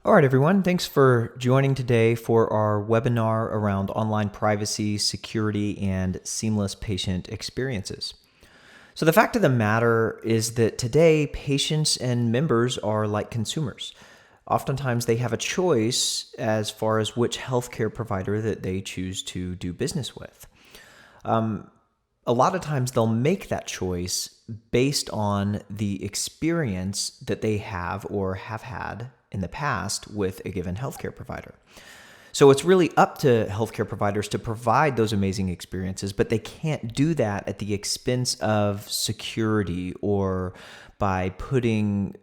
All right, everyone. Thanks for joining today for our webinar around online privacy, security, and seamless patient experiences. So, the fact of the matter is that today, patients and members are like consumers. Oftentimes, they have a choice as far as which healthcare provider that they choose to do business with. A lot of times they'll make that choice based on the experience that they have or have had in the past with a given healthcare provider. So it's really up to healthcare providers to provide those amazing experiences, but they can't do that at the expense of security or by putting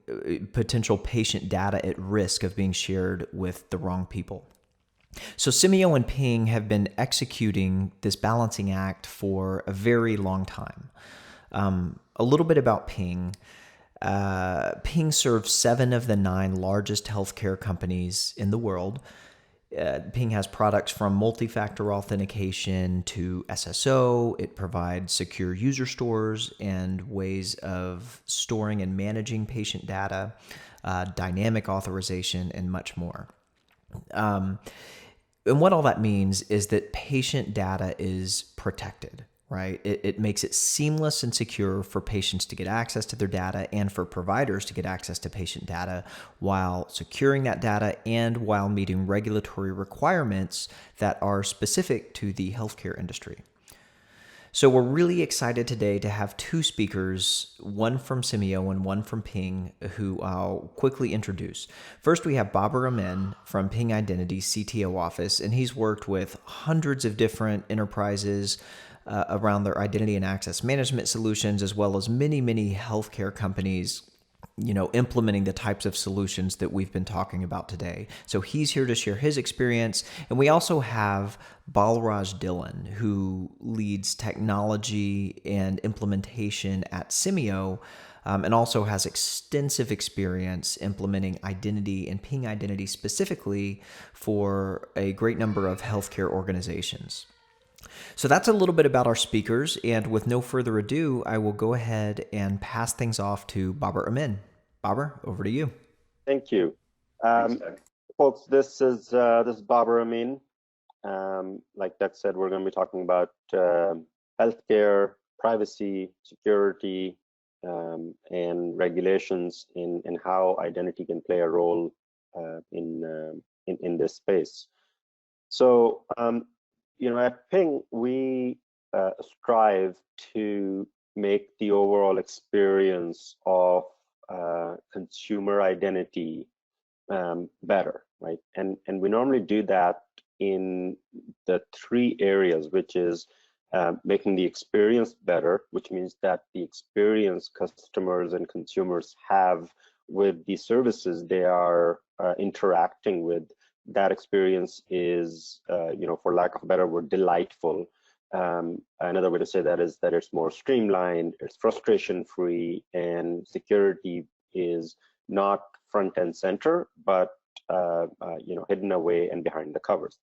potential patient data at risk of being shared with the wrong people. So Simeo and Ping have been executing this balancing act for a very long time. A little bit about Ping. Ping serves 7 of the 9 largest healthcare companies in the world. Ping has products from multi-factor authentication to SSO. It provides secure user stores and ways of storing and managing patient data, dynamic authorization, and much more. And what all that means is that patient data is protected, right? It makes it seamless and secure for patients to get access to their data and for providers to get access to patient data while securing that data and while meeting regulatory requirements that are specific to the healthcare industry. So we're really excited today to have 2 speakers, one from Simeo and one from Ping, who I'll quickly introduce. First, we have Babar Amin from Ping Identity's CTO office, and he's worked with hundreds of different enterprises around their identity and access management solutions, as well as many, many healthcare companies implementing the types of solutions that we've been talking about today. So he's here to share his experience. And we also have Balraj Dhillon, who leads technology and implementation at Simeo, and also has extensive experience implementing identity and Ping Identity specifically for a great number of healthcare organizations. So that's a little bit about our speakers, and with no further ado, I will go ahead and pass things off to Babar Amin. Babar, over to you. Thank you. Folks, this is Babar Amin. Like Doug said, we're going to be talking about healthcare, privacy, security, and regulations in how identity can play a role in this space. So, at Ping, we strive to make the overall experience of consumer identity better, right? And we normally do that in the 3 areas, which is making the experience better, which means that the experience customers and consumers have with the services they are interacting with, that experience is, for lack of a better word, delightful. Another way to say that is that it's more streamlined, it's frustration-free, and security is not front and center, but hidden away and behind the covers.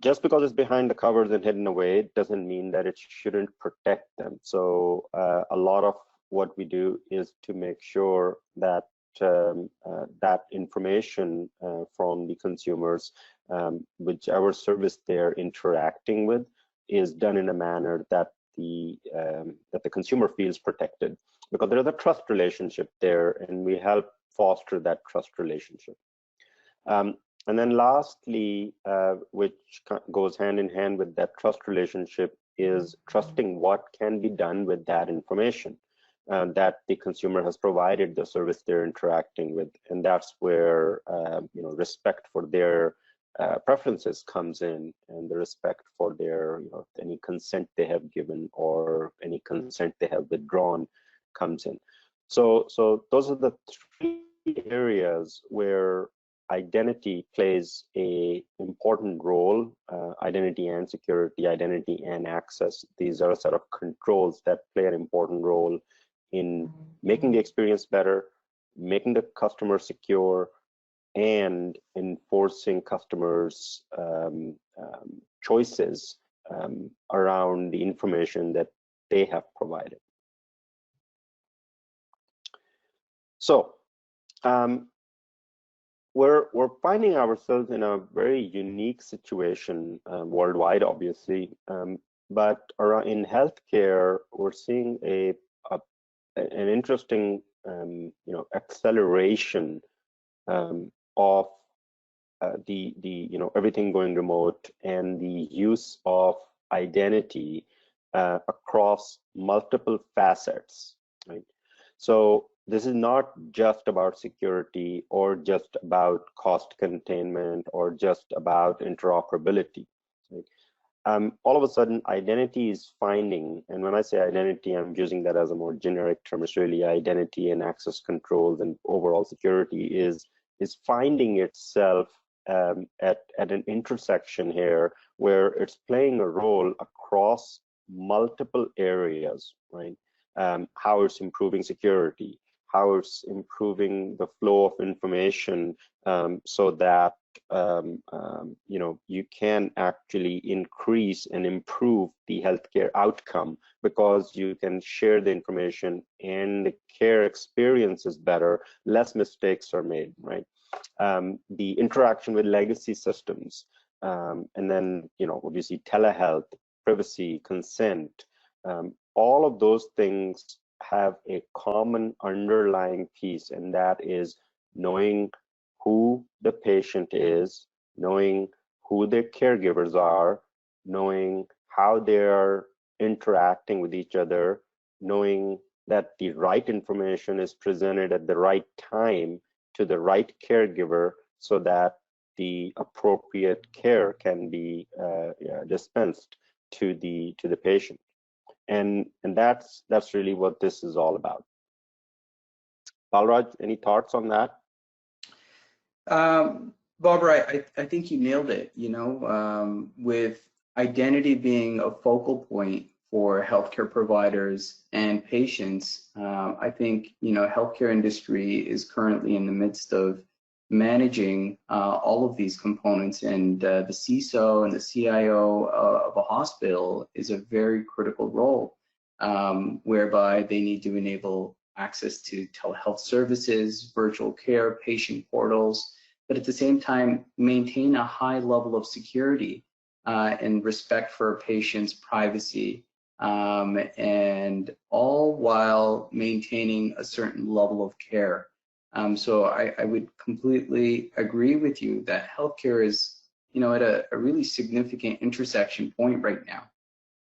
Just because it's behind the covers and hidden away doesn't mean that it shouldn't protect them. So a lot of what we do is to make sure that that information from the consumers, whichever service they're interacting with, is done in a manner that the consumer feels protected, because there's a trust relationship there, and we help foster that trust relationship. And then lastly, which goes hand in hand with that trust relationship, is trusting what can be done with that information that the consumer has provided the service they're interacting with. And that's where respect for their preferences comes in, and the respect for their any consent they have given or any consent they have withdrawn comes in. So those are the 3 areas where identity plays a important role. Identity and security, identity and access. These are a set of controls that play an important role in making the experience better, making the customer secure, and enforcing customers' choices around the information that they have provided. So we're finding ourselves in a very unique situation worldwide, obviously, but around in healthcare, we're seeing a an interesting acceleration of the everything going remote and the use of identity across multiple facets, right? So this is not just about security or just about cost containment or just about interoperability, right? All of a sudden, identity is finding, and when I say identity, I'm using that as a more generic term. It's really identity and access controls and overall security is finding itself at an intersection here where it's playing a role across multiple areas, right? How it's improving security, how it's improving the flow of information so that you can actually increase and improve the healthcare outcome because you can share the information and the care experience is better, less mistakes are made, right? The interaction with legacy systems, and then, obviously telehealth, privacy, consent, all of those things have a common underlying piece, and that is knowing who the patient is, knowing who their caregivers are, knowing how they're interacting with each other, knowing that the right information is presented at the right time to the right caregiver so that the appropriate care can be dispensed to the patient. And that's really what this is all about. Balraj, any thoughts on that? Barbara, I think you nailed it, with identity being a focal point for healthcare providers and patients. I think, healthcare industry is currently in the midst of managing all of these components, and the CISO and the CIO of a hospital is a very critical role, whereby they need to enable access to telehealth services, virtual care, patient portals, but at the same time, maintain a high level of security and respect for patients' privacy, and all while maintaining a certain level of care. So I would completely agree with you that healthcare is, at a really significant intersection point right now.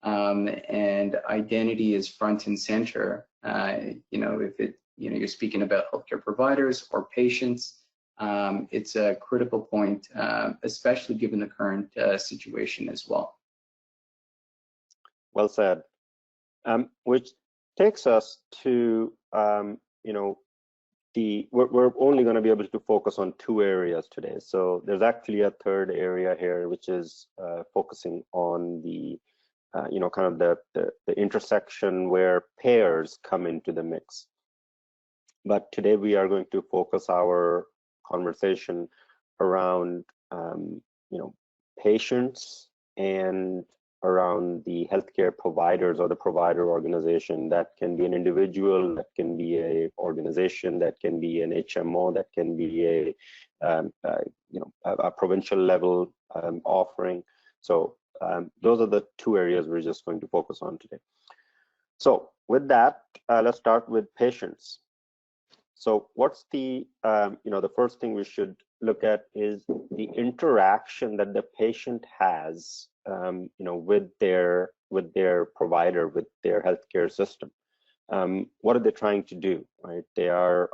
And identity is front and center. If you're speaking about healthcare providers or patients, it's a critical point, especially given the current situation as well. Well said. Which takes us to, we're only going to be able to focus on two areas today. So there's actually a third area here, which is focusing on the, kind of the intersection where pairs come into the mix. But today we are going to focus our conversation around, patients and around the healthcare providers or the provider organization. That can be an individual, that can be a organization, that can be an HMO, that can be a provincial level offering. So those are the two areas we're just going to focus on today. So with that, let's start with patients. So what's the the first thing we should look at is the interaction that the patient has with their provider, with their healthcare system. What are they trying to do, right? They are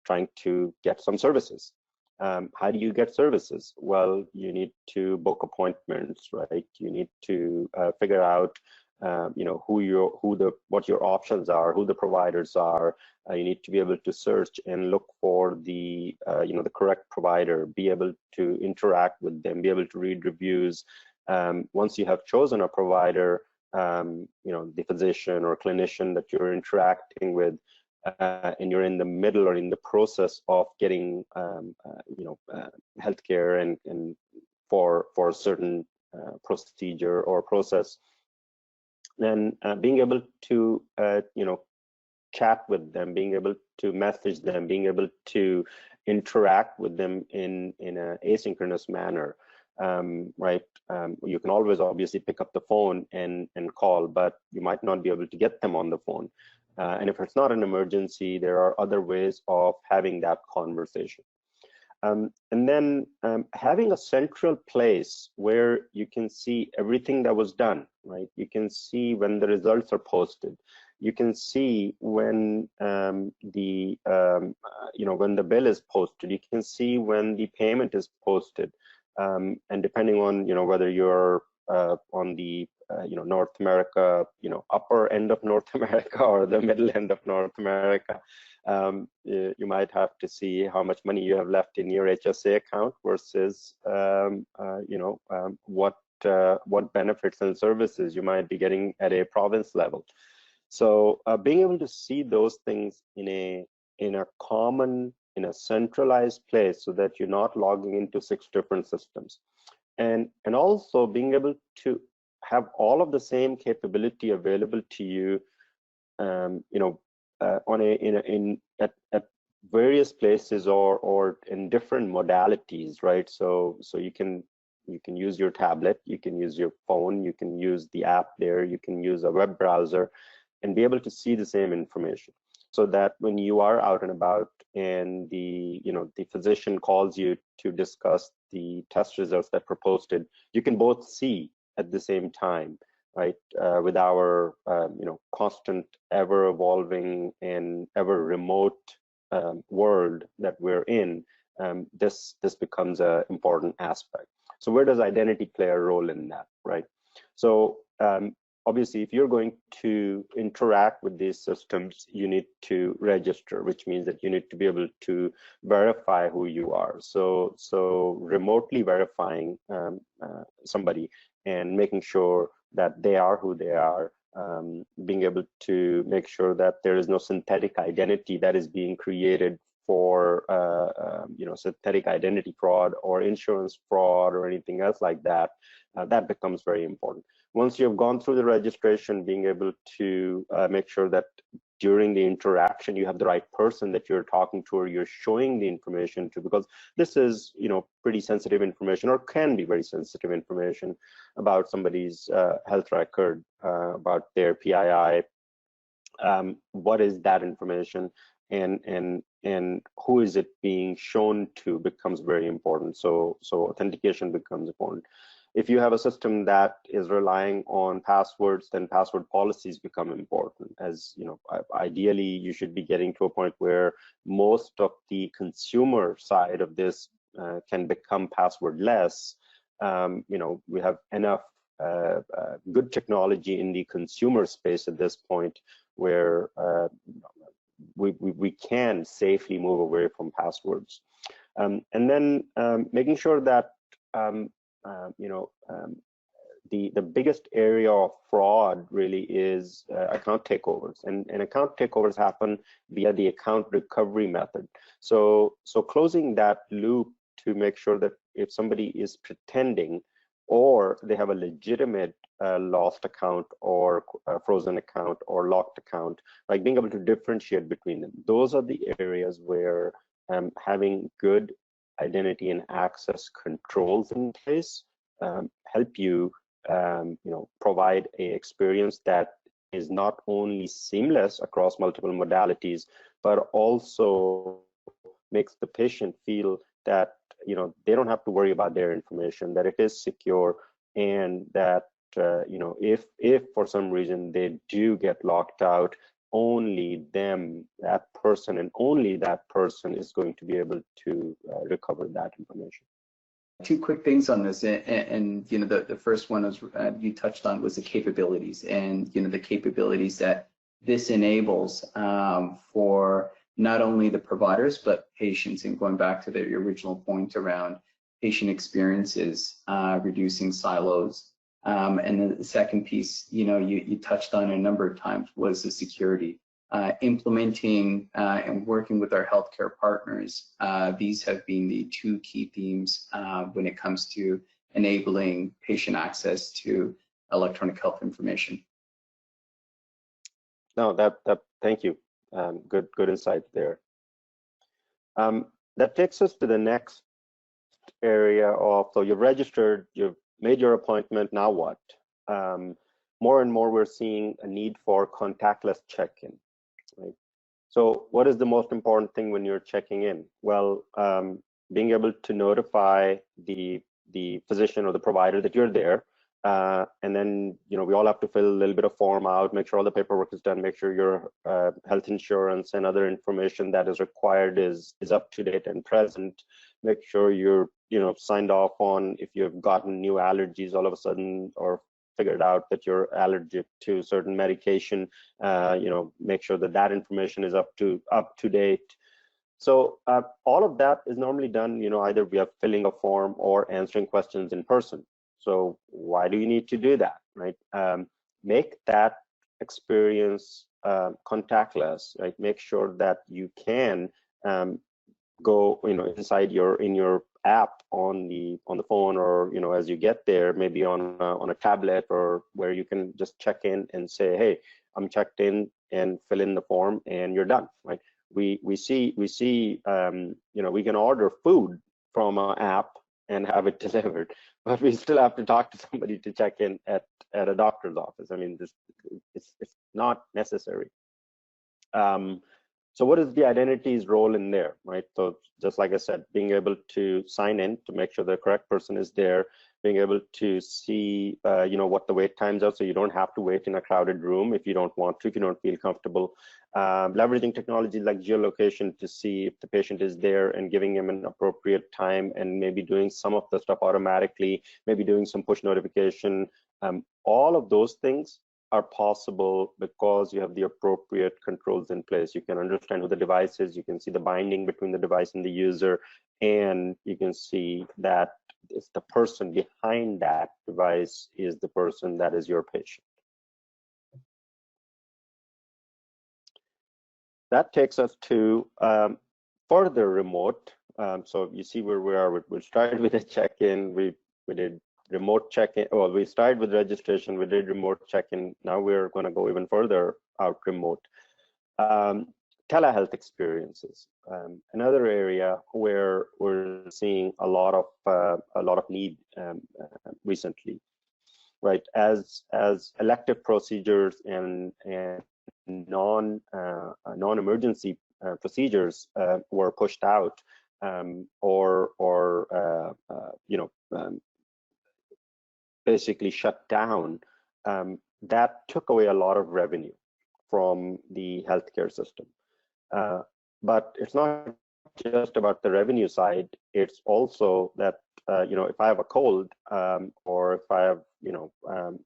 trying to get some services. How do you get services? Well, you need to book appointments, right? You need to figure out what your options are, who the providers are. You need to be able to search and look for the the correct provider, be able to interact with them, be able to read reviews. Once you have chosen a provider, the physician or clinician that you're interacting with, and you're in the middle or in the process of getting healthcare and for a certain procedure or process, then being able to chat with them, being able to message them, being able to interact with them in an asynchronous manner. Right? You can always obviously pick up the phone and call, but you might not be able to get them on the phone. And if it's not an emergency, there are other ways of having that conversation. And then having a central place where you can see everything that was done, right? You can see when the results are posted. You can see when when the bill is posted. You can see when the payment is posted. And depending on whether you're on the North America, upper end of North America or the middle end of North America, you might have to see how much money you have left in your HSA account versus what benefits and services you might be getting at a province level. So being able to see those things in a common, in a centralized place, so that you're not logging into 6 different systems, and also being able to have all of the same capability available to you, at various places or in different modalities, right? So you can use your tablet, you can use your phone, you can use the app there, you can use a web browser, and be able to see the same information, so that when you are out and about and the physician calls you to discuss the test results that were posted, you can both see at the same time, right? With our constant, ever evolving and ever remote world that we're in, this becomes an important aspect. So where does identity play a role in that, right? So obviously, if you're going to interact with these systems, you need to register, which means that you need to be able to verify who you are. So remotely verifying somebody and making sure that they are who they are, being able to make sure that there is no synthetic identity that is being created for synthetic identity fraud or insurance fraud or anything else like that, that becomes very important. Once you have gone through the registration, being able to make sure that during the interaction you have the right person that you're talking to or you're showing the information to, because this is pretty sensitive information, or can be very sensitive information about somebody's health record, about their PII. What is that information, and who is it being shown to becomes very important. So authentication becomes important. If you have a system that is relying on passwords, then password policies become important. As ideally, you should be getting to a point where most of the consumer side of this can become passwordless. We have enough good technology in the consumer space at this point where we can safely move away from passwords. And then making sure that the biggest area of fraud really is account takeovers, and account takeovers happen via the account recovery method. So closing that loop to make sure that if somebody is pretending, or they have a legitimate lost account or frozen account or locked account, like being able to differentiate between them. Those are the areas where having good identity and access controls in place help you provide a experience that is not only seamless across multiple modalities, but also makes the patient feel that they don't have to worry about their information, that it is secure, and that if for some reason they do get locked out, only them, that person, and only that person is going to be able to recover that information. Two quick things on this, and the first one was you touched on was the capabilities, and the capabilities that this enables for not only the providers but patients. And going back to the original point around patient experiences, reducing silos, and then the second piece, you touched on a number of times, was the security. Implementing and working with our healthcare partners, these have been the two key themes when it comes to enabling patient access to electronic health information. No, thank you. Good insight there. That takes us to the next area of, so you've registered, you've made your appointment, now what? More and more we're seeing a need for contactless check-in, right? So what is the most important thing when you're checking in? Well, being able to notify the physician or the provider that you're there, and then, you know, we all have to fill a little bit of form out, make sure all the paperwork is done, make sure your health insurance and other information that is required is up to date and present. Make sure you're, you know, signed off on if you've gotten new allergies all of a sudden, or figured out that you're allergic to certain medication. You know, make sure that that information is up to date. So all of that is normally done, you know, either via filling a form or answering questions in person. So why do you need to do that, right? Make that experience contactless, right? Make sure that you can go, you know, inside in your app on the phone, or, you know, as you get there, maybe on a tablet, or where you can just check in and say, hey, I'm checked in, and fill in the form, and you're done, right? We see you know, we can order food from an app and have it delivered, but we still have to talk to somebody to check in at a doctor's office. I mean, it's not necessary. So what is the identity's role in there, right? So just like I said, being able to sign in to make sure the correct person is there, being able to see, you know, what the wait times are, so you don't have to wait in a crowded room if you don't want to, if you don't feel comfortable. Leveraging technology like geolocation to see if the patient is there, and giving him an appropriate time, and maybe doing some of the stuff automatically, maybe doing some push notification. All of those things are possible because you have the appropriate controls in place. You can understand who the device is, you can see the binding between the device and the user, and you can see that it's the person behind that device is the person that is your patient. That takes us to further remote. So you see where we are. We started with a check-in, we did remote check-in. Well, we started with registration, we did remote check-in. Now we're going to go even further out remote. Telehealth experiences, another area where we're seeing a lot of need recently, right? As elective procedures and non-emergency procedures were pushed out, or you know, basically shut down, that took away a lot of revenue from the healthcare system. But it's not just about the revenue side, it's also that, you know, if I have a cold, or if I have, you know,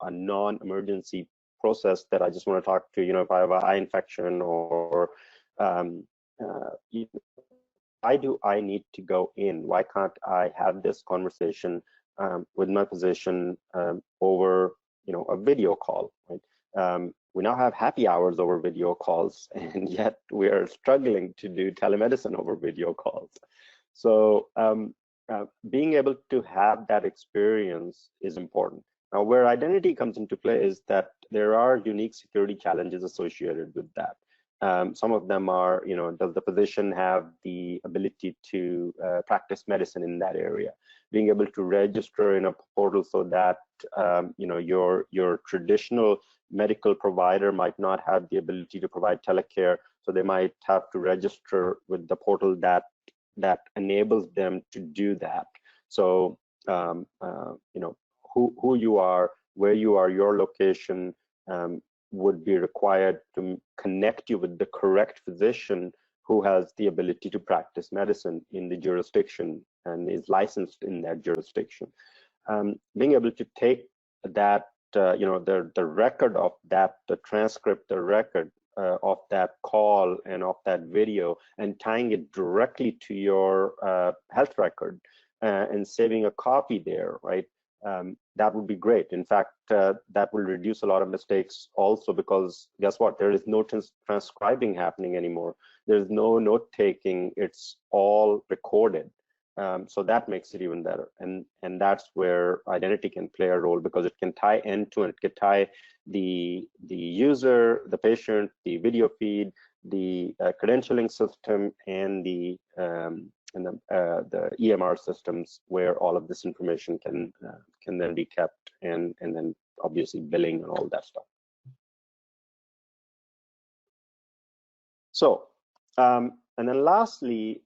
a non-emergency process that I just want to talk to, you know, if I have an eye infection, or why do I need to go in? Why can't I have this conversation with my physician over, you know, a video call, right? We now have happy hours over video calls, and yet we are struggling to do telemedicine over video calls. So being able to have that experience is important. Now, where identity comes into play is that there are unique security challenges associated with that. Some of them are, you know, does the physician have the ability to practice medicine in that area? Being able to register in a portal so that, you know, your traditional medical provider might not have the ability to provide telecare, so they might have to register with the portal that enables them to do that. So, you know, who you are, where you are, your location, would be required to connect you with the correct physician who has the ability to practice medicine in the jurisdiction and is licensed in that jurisdiction. Being able to take that, you know, the record of that, the transcript, the record of that call and of that video, and tying it directly to your health record, and saving a copy there, right? That would be great. In fact, that will reduce a lot of mistakes also, because guess what? There is no transcribing happening anymore. There's no note taking. It's all recorded. So that makes it even better. And that's where identity can play a role, because it can tie end to end. It can tie the user, the patient, the video feed, the credentialing system and the EMR systems where all of this information can then be kept, and then obviously billing and all that stuff. So, and then lastly,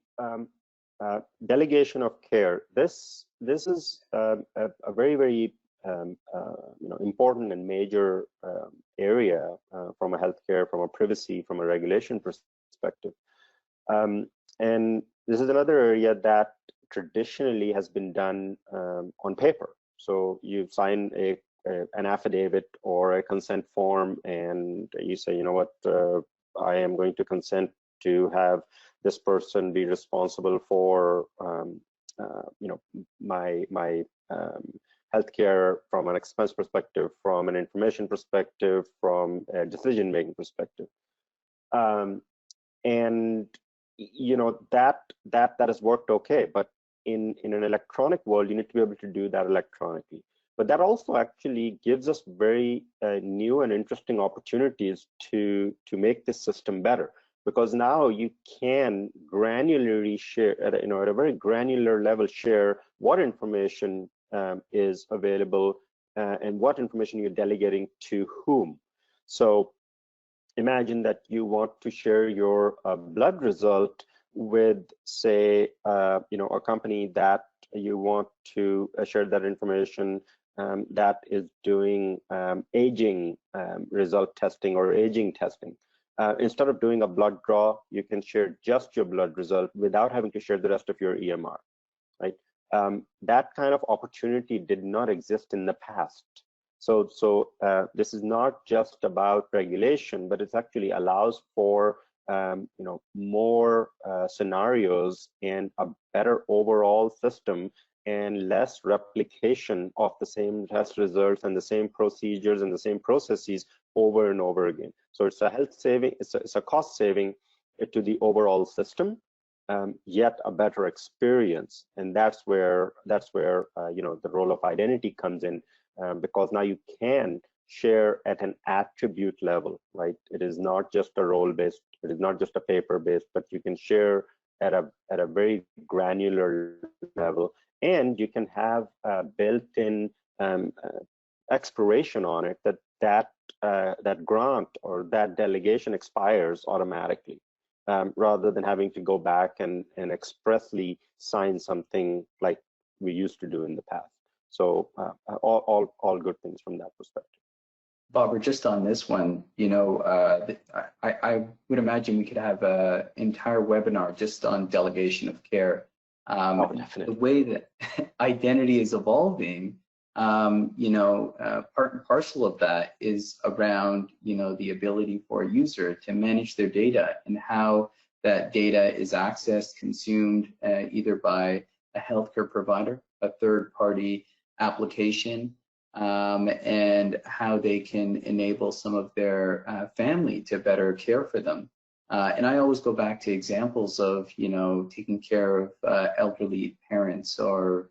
delegation of care. This is a very important and major area from a healthcare, from a privacy, from a regulation perspective. And this is another area that traditionally has been done on paper. So you sign an affidavit or a consent form, and you say, you know what, I am going to consent to have this person be responsible for my healthcare from an expense perspective, from an information perspective, from a decision-making perspective. And that has worked okay, but in an electronic world, you need to be able to do that electronically. But that also actually gives us very new and interesting opportunities to make this system better, because now you can granularly share at a very granular level, share what information is available and what information you're delegating to whom. So imagine that you want to share your blood result with, say, a company that you want to share that information that is doing aging result testing or aging testing. Instead of doing a blood draw, you can share just your blood result without having to share the rest of your EMR, right? That kind of opportunity did not exist in the past. So this is not just about regulation, but it actually allows for more scenarios and a better overall system, and less replication of the same test results and the same procedures and the same processes over and over again. So it's a health saving, it's a cost saving to the overall system, yet a better experience. And that's where the role of identity comes in, because now you can share at an attribute level, right? It is not just a role based, it is not just a paper based, but you can share at a very granular level, and you can have built-in expiration on it that grant or that delegation expires automatically, rather than having to go back and expressly sign something like we used to do in the past. So all good things from that perspective. Barbara, just on this one, I would imagine we could have an entire webinar just on delegation of care. The way that identity is evolving, part and parcel of that is around, the ability for a user to manage their data and how that data is accessed, consumed, either by a healthcare provider, a third-party application, and how they can enable some of their family to better care for them. And I always go back to examples of, taking care of elderly parents or,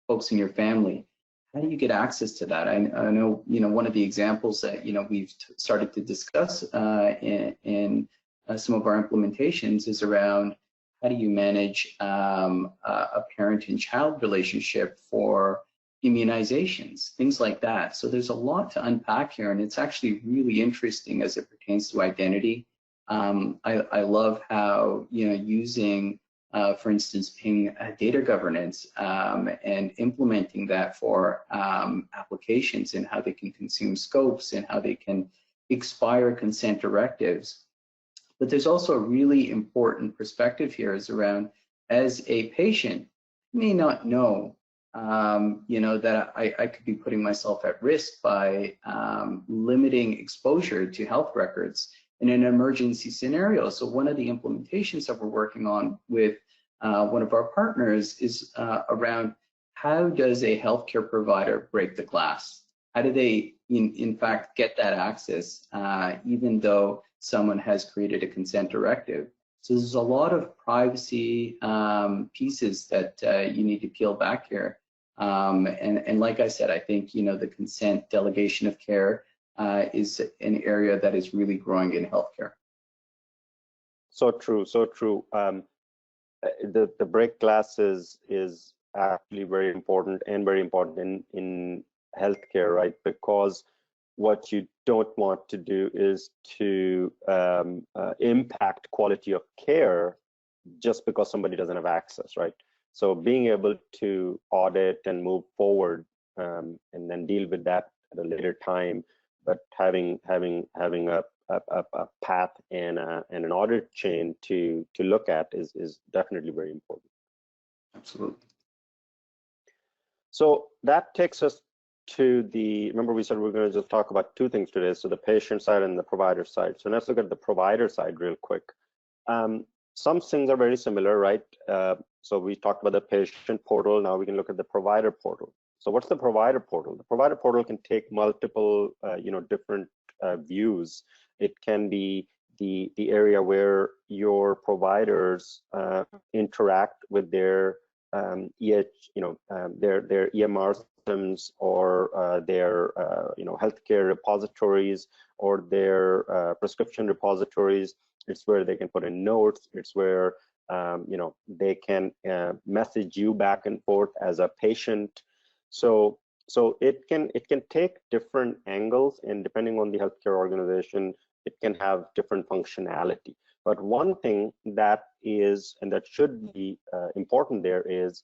folks in your family. How do you get access to that? I know, one of the examples that, we've started to discuss in some of our implementations is around how do you manage a parent and child relationship for immunizations, things like that. So there's a lot to unpack here, and it's actually really interesting as it pertains to identity. I love how, using, for instance, ping data governance and implementing that for applications and how they can consume scopes and how they can expire consent directives. But there's also a really important perspective here is around, as a patient, I may not know that I could be putting myself at risk by limiting exposure to health records in an emergency scenario. So one of the implementations that we're working on with one of our partners is around how does a healthcare provider break the glass? How do they, in fact, get that access, even though someone has created a consent directive? So there's a lot of privacy pieces that you need to peel back here. And like I said, I think, the consent delegation of care is an area that is really growing in healthcare. So true, so true. The break glass is actually very important and very important in healthcare, right? Because what you don't want to do is to impact quality of care just because somebody doesn't have access, right? So being able to audit and move forward and then deal with that at a later time, but having a path and an audit chain to look at is definitely very important. Absolutely. So that takes us to the, remember we said we're going to just talk about two things today, so the patient side and the provider side. So let's look at the provider side real quick. Some things are very similar, right? So we talked about the patient portal. Now we can look at the provider portal. So what's the provider portal? The provider portal can take multiple, different views. It can be the area where your providers interact with their their EMR systems or their healthcare repositories or their prescription repositories. It's where they can put in notes. It's where they can message you back and forth as a patient. So it can take different angles, and depending on the healthcare organization, it can have different functionality. But one thing that is, and that should be important there, is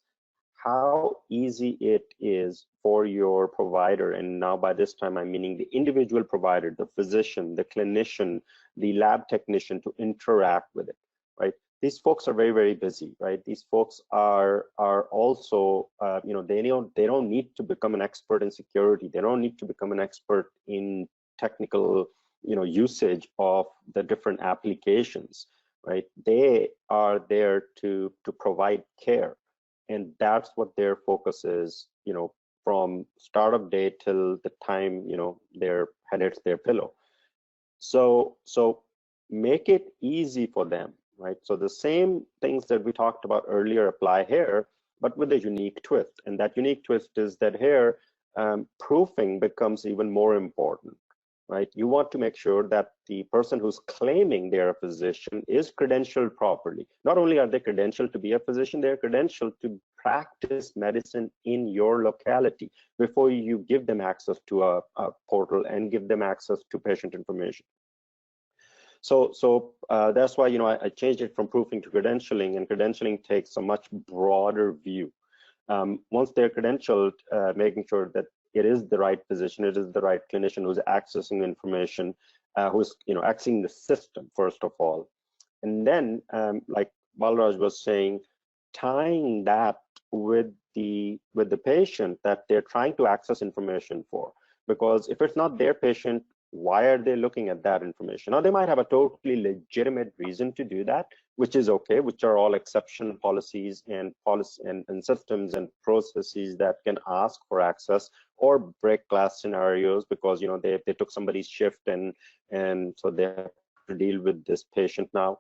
how easy it is for your provider, and now by this time I'm meaning the individual provider, the physician, the clinician, the lab technician, to interact with it, right? These folks are very, very busy, right? These folks are also, they don't need to become an expert in security. They don't need to become an expert in technical, usage of the different applications, right? They are there to provide care, and that's what their focus is, from start of day till the time, their head hits their pillow. So make it easy for them, right? So the same things that we talked about earlier apply here, but with a unique twist. And that unique twist is that here, proofing becomes even more important, right? You want to make sure that the person who's claiming they're a physician is credentialed properly. Not only are they credentialed to be a physician, they're credentialed to practice medicine in your locality before you give them access to a portal and give them access to patient information. So that's why I changed it from proofing to credentialing, and credentialing takes a much broader view. Once they're credentialed, making sure that it is the right physician, it is the right clinician who's accessing the information, who's accessing the system first of all, and then like Balraj was saying, tying that with the patient that they're trying to access information for. Because if it's not their patient, why are they looking at that information? Now, they might have a totally legitimate reason to do that, which is okay, which are all exception policies and systems and processes that can ask for access, or break glass scenarios because they took somebody's shift and so they have to deal with this patient now.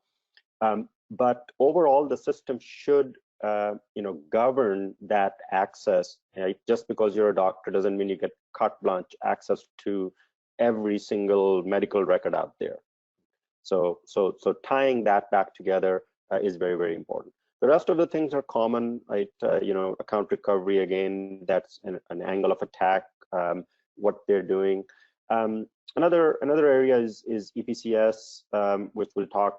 But overall, the system should govern that access. Right? Just because you're a doctor doesn't mean you get carte blanche access to every single medical record out there. So tying that back together is very, very important. The rest of the things are common, right? Account recovery, again, that's an angle of attack, what they're doing. Another area is EPCS, which we'll talk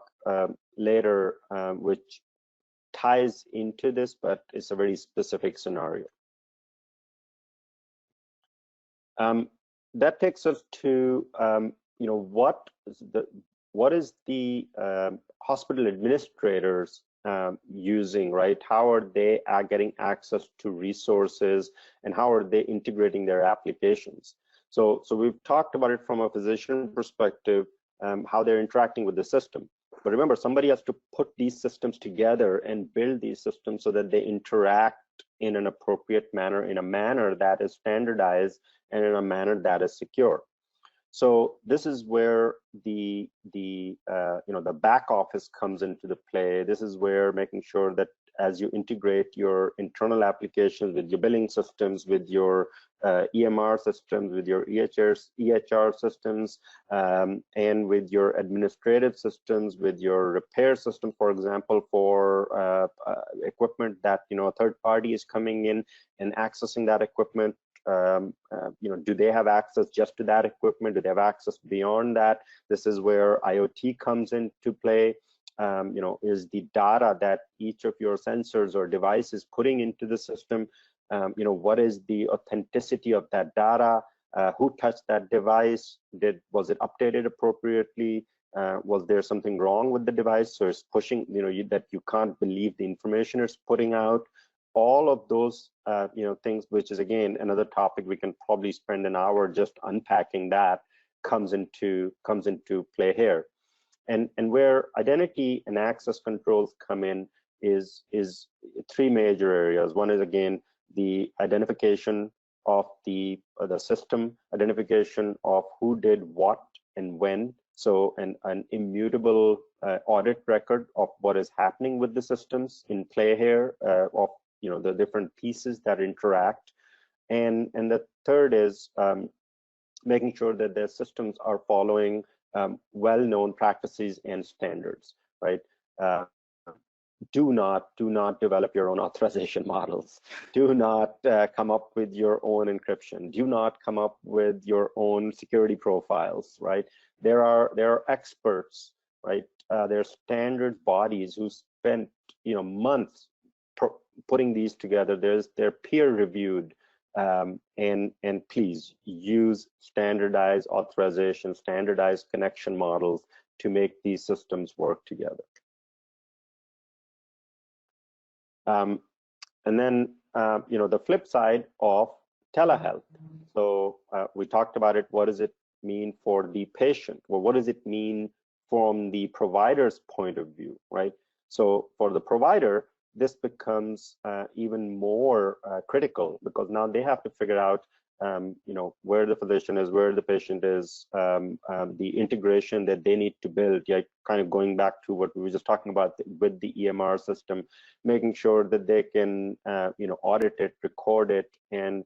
later, which ties into this, but it's a very specific scenario. That takes us to what is the hospital administrators using, right? How are they getting access to resources, and how are they integrating their applications? So we've talked about it from a physician perspective, how they're interacting with the system. But remember, somebody has to put these systems together and build these systems so that they interact in an appropriate manner, in a manner that is standardized, and in a manner that is secure. So this is where the back office comes into the play. This is where making sure that as you integrate your internal applications with your billing systems, with your EMR systems, with your EHR systems, and with your administrative systems, with your repair system, for example, for equipment that a third party is coming in and accessing that equipment. Do they have access just to that equipment? Do they have access beyond that? This is where IoT comes into play. Is the data that each of your sensors or devices putting into the system, what is the authenticity of that data? Who touched that device? Was it updated appropriately? Was there something wrong with the device? So it's pushing, that you can't believe the information it's putting out. All of those, things, which is again another topic we can probably spend an hour just unpacking, that comes into play here. And where identity and access controls come in is three major areas. One is, again, the identification of the system, identification of who did what and when. So an immutable audit record of what is happening with the systems in play here, of the different pieces that interact. And the third is making sure that the systems are following well-known practices and standards, right? Do not develop your own authorization models. Do not come up with your own encryption. Do not come up with your own security profiles, right? There are experts, right? There are standards bodies who spent months putting these together. They're peer reviewed, and please use standardized authorization, standardized connection models to make these systems work together. And then the flip side of telehealth. So we talked about it. What does it mean for the patient? Well, what does it mean from the provider's point of view, right? So for the provider, this becomes even more critical, because now they have to figure out where the physician is, where the patient is, the integration that they need to build. Kind of going back to what we were just talking about with the EMR system, making sure that they can audit it, record it, and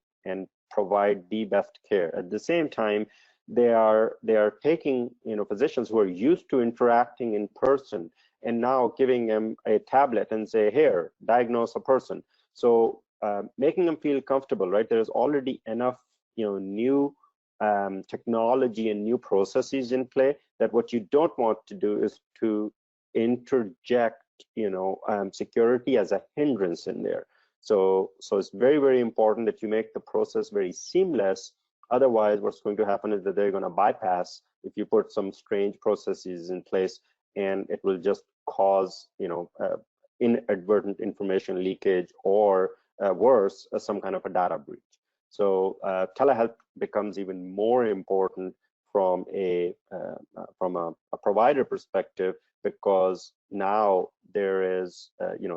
provide the best care. At the same time, they are taking physicians who are used to interacting in person, and now giving them a tablet and say, here, diagnose a person. So making them feel comfortable, right? There's already enough new technology and new processes in play, that what you don't want to do is to interject security as a hindrance in there. So it's very, very important that you make the process very seamless. Otherwise, what's going to happen is that they're going to bypass if you put some strange processes in place, and it will just cause inadvertent information leakage, or worse, some kind of a data breach. So telehealth becomes even more important from a provider perspective, because now there is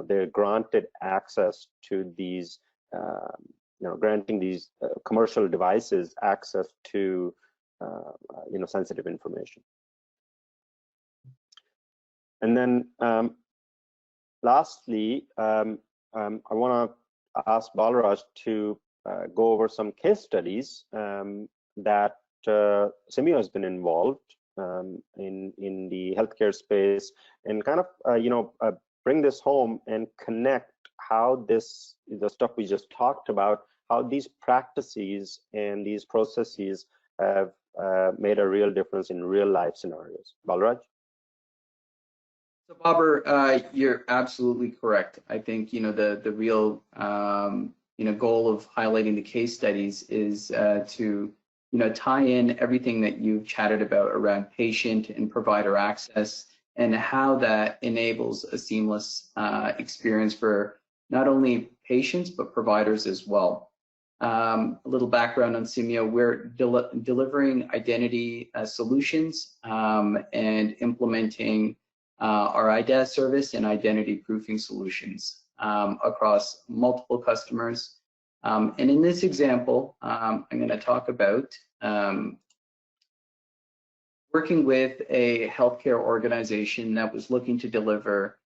they're granted access to these granting these commercial devices access to sensitive information. And then lastly, I want to ask Balraj to go over some case studies that Simio has been involved in the healthcare space, and kind of bring this home and connect how the stuff we just talked about, how these practices and these processes have made a real difference in real life scenarios. Balraj? So Babar, you're absolutely correct. I think the real goal of highlighting the case studies is to tie in everything that you've chatted about around patient and provider access, and how that enables a seamless experience for not only patients but providers as well. A little background on Simio: we're delivering identity solutions and implementing our IDaaS service and identity proofing solutions across multiple customers. And in this example, I'm going to talk about working with a healthcare organization that was looking to deliver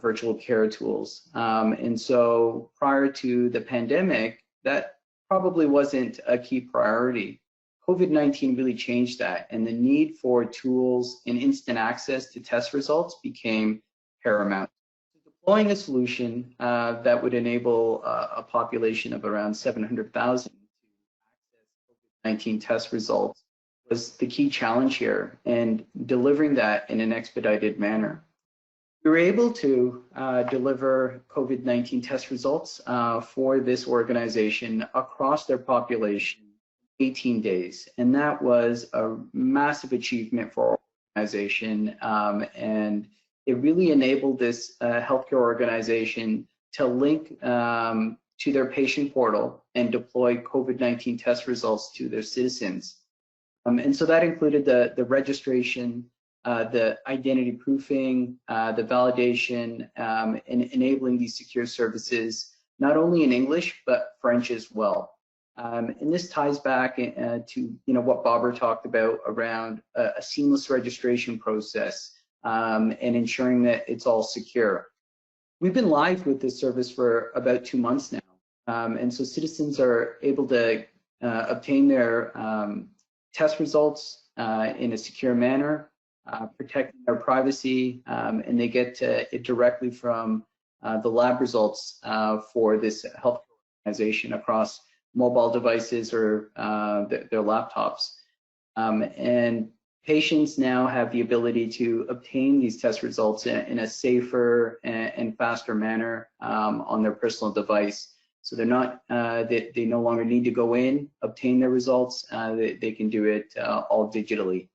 virtual care tools. And so prior to the pandemic, that probably wasn't a key priority. COVID-19 really changed that, and the need for tools and instant access to test results became paramount. Deploying a solution that would enable a population of around 700,000 to access COVID-19 test results was the key challenge here, and delivering that in an expedited manner. We were able to deliver COVID-19 test results for this organization across their population in 18 days. And that was a massive achievement for our organization. And it really enabled this healthcare organization to link to their patient portal and deploy COVID-19 test results to their citizens. And so that included the registration, the identity proofing, the validation, and enabling these secure services, not only in English, but French as well. And this ties back to what Barbara talked about around a seamless registration process and ensuring that it's all secure. We've been live with this service for about 2 months now. And so citizens are able to obtain their test results in a secure manner, protecting their privacy, and they get it directly from the lab results for this health organization across mobile devices or their laptops. And patients now have the ability to obtain these test results in a safer and faster manner on their personal device. So they're not, they no longer need to go in, obtain their results. They can do it all digitally.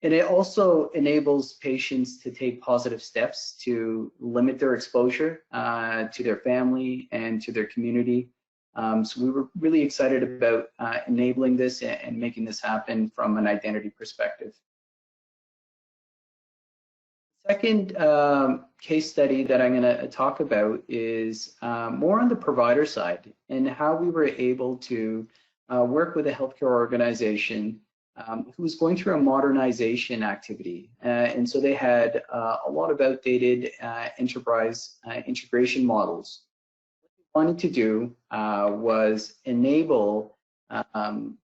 And it also enables patients to take positive steps to limit their exposure to their family and to their community. So we were really excited about enabling this and making this happen from an identity perspective. Second case study that I'm going to talk about is more on the provider side and how we were able to work with a healthcare organization who was going through a modernization activity. And so they had a lot of outdated enterprise integration models. What they wanted to do was enable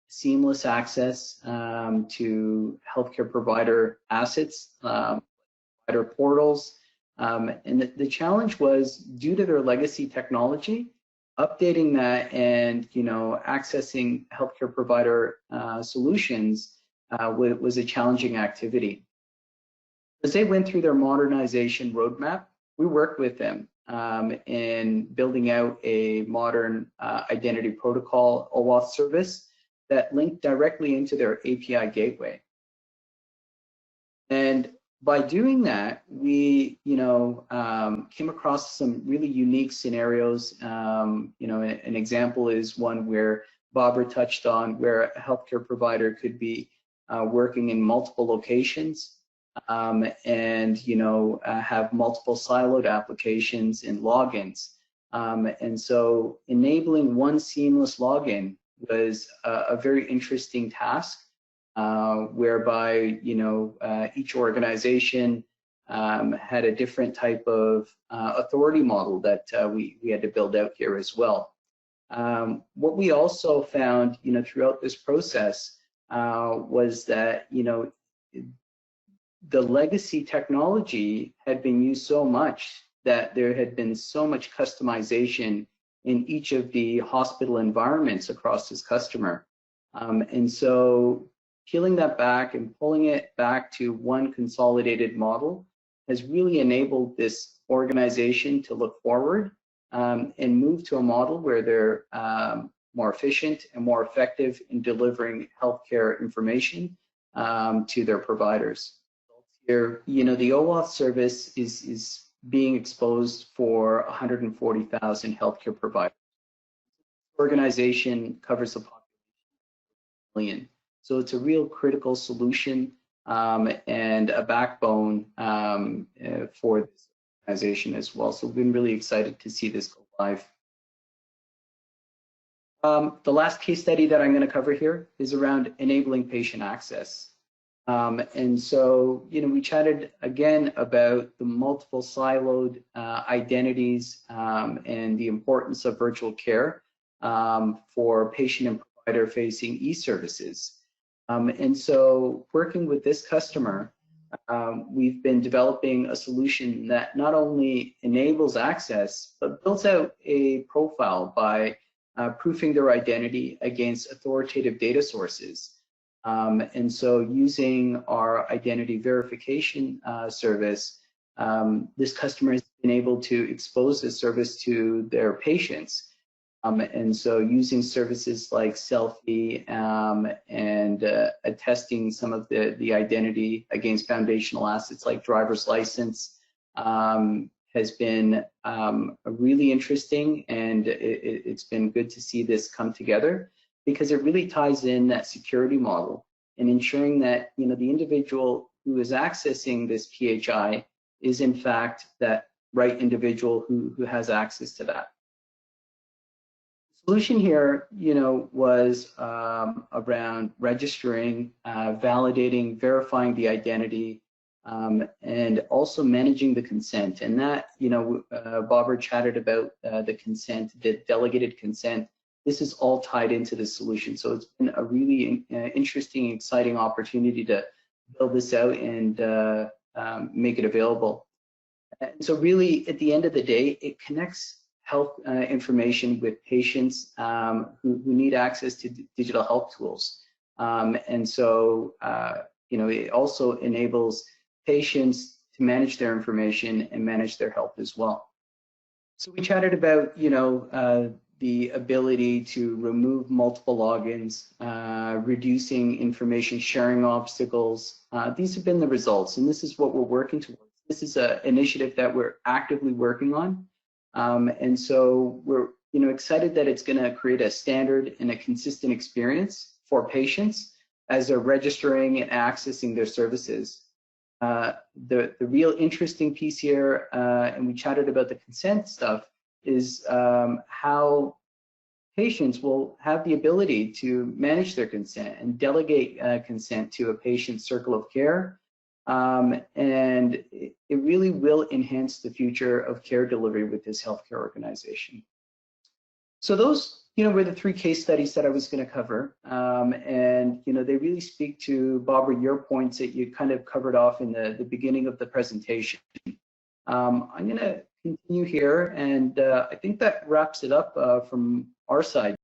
seamless access to healthcare provider assets, provider portals. And the challenge was, due to their legacy technology, updating that and accessing healthcare provider solutions was a challenging activity. As they went through their modernization roadmap, we worked with them in building out a modern identity protocol OAuth service that linked directly into their API gateway. And by doing that, we, came across some really unique scenarios. An example is one where Barbara touched on, where a healthcare provider could be working in multiple locations and, have multiple siloed applications and logins. And so enabling one seamless login was a very interesting task. Whereby each organization had a different type of authority model that we had to build out here as well. What we also found throughout this process was that the legacy technology had been used so much that there had been so much customization in each of the hospital environments across this customer. And so peeling that back and pulling it back to one consolidated model has really enabled this organization to look forward and move to a model where they're more efficient and more effective in delivering healthcare information to their providers. Here, the OAuth service is being exposed for 140,000 healthcare providers. The organization covers a population of 1 million. So it's a real critical solution and a backbone for this organization as well. So we've been really excited to see this go live. The last case study that I'm going to cover here is around enabling patient access. And so, we chatted again about the multiple siloed identities and the importance of virtual care for patient and provider facing e-services. And so working with this customer, we've been developing a solution that not only enables access, but builds out a profile by proofing their identity against authoritative data sources. And so using our identity verification service, this customer has been able to expose this service to their patients. And so using services like Selfie and attesting some of the identity against foundational assets like driver's license has been really interesting, and it's been good to see this come together because it really ties in that security model and ensuring that the individual who is accessing this PHI is in fact that right individual who has access to that. Solution here, was around registering, validating, verifying the identity, and also managing the consent. And that, Bobber chatted about the consent, the delegated consent. This is all tied into the solution. So it's been a really interesting, exciting opportunity to build this out and make it available. And so really, at the end of the day, it connects health information with patients who need access to digital health tools. And so, it also enables patients to manage their information and manage their health as well. So we chatted about, the ability to remove multiple logins, reducing information sharing obstacles. These have been the results, and this is what we're working towards. This is an initiative that we're actively working on. And so we're excited that it's going to create a standard and a consistent experience for patients as they're registering and accessing their services. The real interesting piece here, and we chatted about the consent stuff, is how patients will have the ability to manage their consent and delegate consent to a patient's circle of care. And it really will enhance the future of care delivery with this healthcare organization. So those, were the 3 case studies that I was going to cover. And, they really speak to, Barbara, your points that you kind of covered off in the beginning of the presentation. I'm going to continue here, and I think that wraps it up from our side.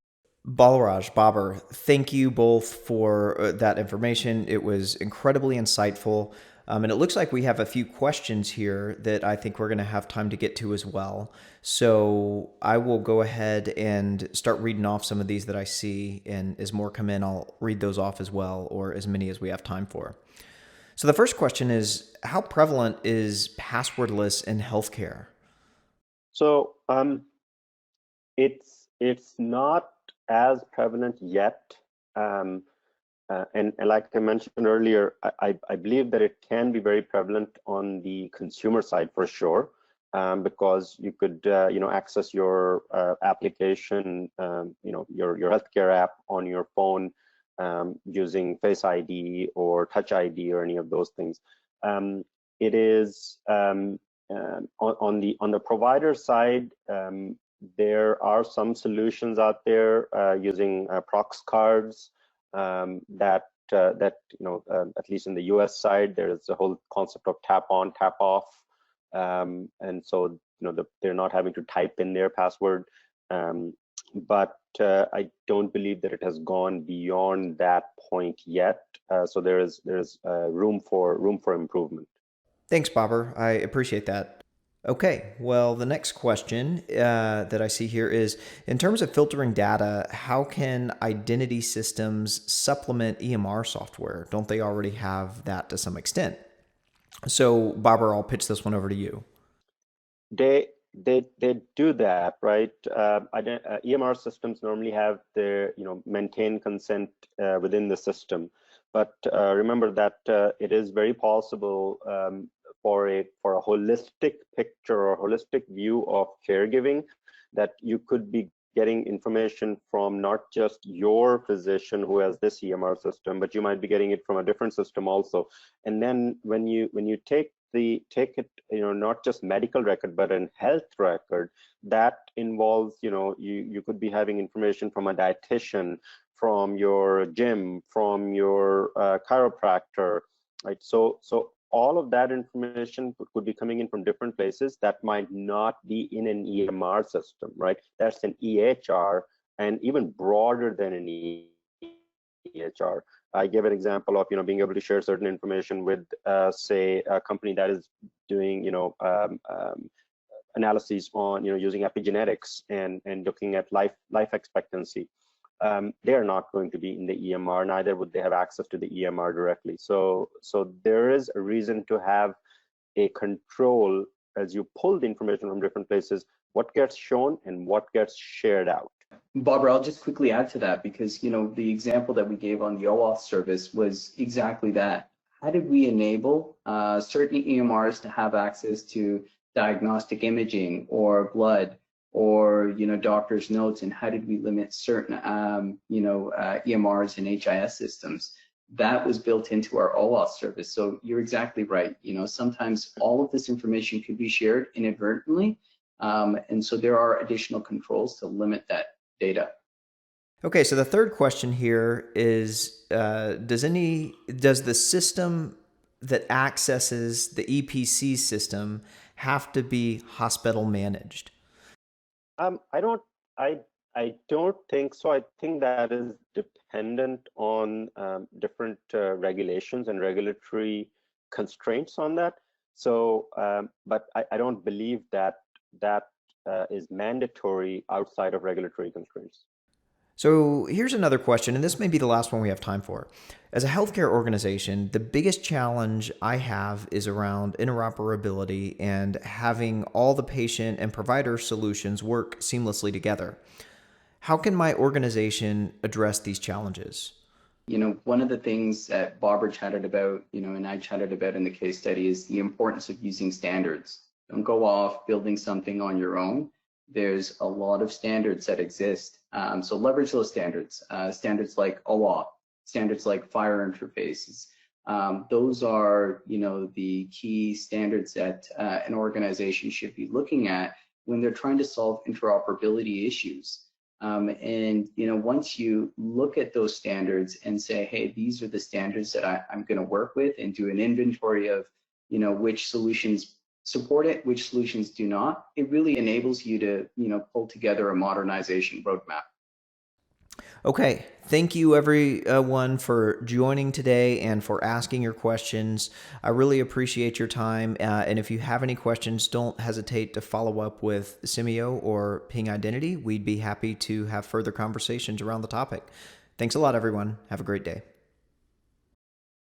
Balaraj, Babar, thank you both for that information. It was incredibly insightful. And it looks like we have a few questions here that I think we're going to have time to get to as well. So I will go ahead and start reading off some of these that I see. And as more come in, I'll read those off as well, or as many as we have time for. So the first question is, how prevalent is passwordless in healthcare? So it's not as prevalent yet. And like I mentioned earlier, I believe that it can be very prevalent on the consumer side for sure, because you could access your application, your healthcare app on your phone using Face ID or Touch ID or any of those things. It is on the provider side. There are some solutions out there using prox cards that at least in the US side, there is a whole concept of tap on, tap off, and so they're not having to type in their password. But I don't believe that it has gone beyond that point yet. So there's room for improvement. Thanks, Bobber. I appreciate that. Okay, well, the next question that I see here is, in terms of filtering data, how can identity systems supplement EMR software? Don't they already have that to some extent? So, Bobber, I'll pitch this one over to you. They do that, right? EMR systems normally have their maintain consent within the system, but remember that it is very possible for a holistic picture or holistic view of caregiving that you could be getting information from not just your physician who has this EMR system, but you might be getting it from a different system also. And then when you take it, not just medical record, but an health record, that involves, you could be having information from a dietitian, from your gym, from your chiropractor, right? So all of that information could be coming in from different places that might not be in an EMR system, right? That's an EHR, and even broader than an EHR. I gave an example of being able to share certain information with, say, a company that is doing analyses on using epigenetics and looking at life expectancy. They are not going to be in the EMR, neither would they have access to the EMR directly. So there is a reason to have a control as you pull the information from different places, what gets shown and what gets shared out. Barbara, I'll just quickly add to that because, the example that we gave on the OAuth service was exactly that. How did we enable certain EMRs to have access to diagnostic imaging or blood or, doctor's notes, and how did we limit certain, EMRs and HIS systems? That was built into our OAuth service. So you're exactly right. Sometimes all of this information could be shared inadvertently. And so there are additional controls to limit that data. Okay, so the third question here is, does the system that accesses the EPC system have to be hospital managed? I don't think so. I think that is dependent on different regulations and regulatory constraints on that. So, but I don't believe that is mandatory outside of regulatory constraints. So here's another question, and this may be the last one we have time for. As a healthcare organization, the biggest challenge I have is around interoperability and having all the patient and provider solutions work seamlessly together. How can my organization address these challenges? One of the things that Barbara chatted about, and I chatted about in the case study is the importance of using standards. Don't go off building something on your own. There's a lot of standards that exist. So leverage those standards, standards like OAuth, standards like FHIR interfaces. Those are, the key standards that an organization should be looking at when they're trying to solve interoperability issues. And once you look at those standards and say, hey, these are the standards that I'm going to work with, and do an inventory of, which solutions support it, which solutions do not, it really enables you to, pull together a modernization roadmap. Okay, thank you everyone for joining today and for asking your questions. I really appreciate your time. And if you have any questions, don't hesitate to follow up with Simeo or Ping Identity. We'd be happy to have further conversations around the topic. Thanks a lot, everyone. Have a great day.